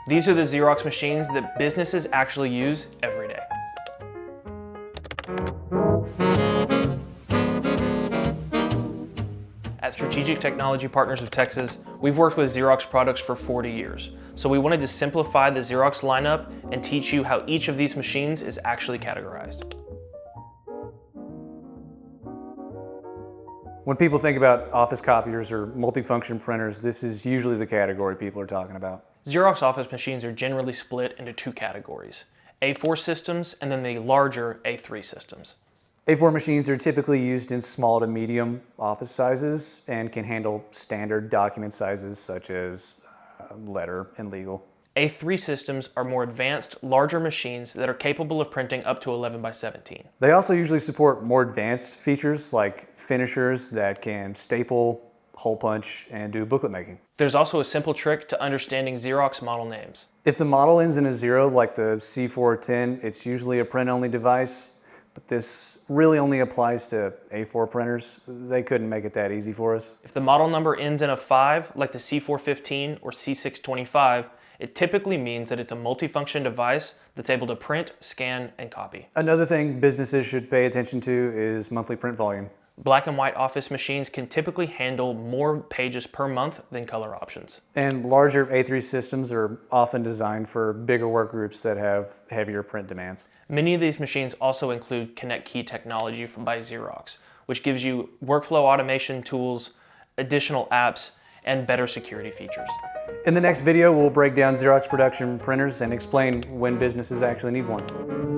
These are the Xerox machines that businesses actually use every day. At Strategic Technology Partners of Texas, we've worked with Xerox products for 40 years. So we wanted to simplify the Xerox lineup and teach you how each of these machines is actually categorized. When people think about office copiers or multifunction printers, this is usually the category people are talking about. Xerox office machines are generally split into two categories: A4 systems and then the larger A3 systems. A4 machines are typically used in small to medium office sizes and can handle standard document sizes such as letter and legal. A3 systems are more advanced, larger machines that are capable of printing up to 11 by 17. They also usually support more advanced features like finishers that can staple, hole punch, and do booklet making. There's also a simple trick to understanding Xerox model names. If the model ends in a 0 like the C410, it's usually a print-only device, but this really only applies to A4 printers. They couldn't make it that easy for us. If the model number ends in a 5, like the C415 or C625, it typically means that it's a multifunction device that's able to print, scan, and copy. Another thing businesses should pay attention to is monthly print volume. Black and white office machines can typically handle more pages per month than color options. And larger A3 systems are often designed for bigger work groups that have heavier print demands. Many of these machines also include ConnectKey technology by Xerox, which gives you workflow automation tools, additional apps, and better security features. In the next video, we'll break down Xerox production printers and explain when businesses actually need one.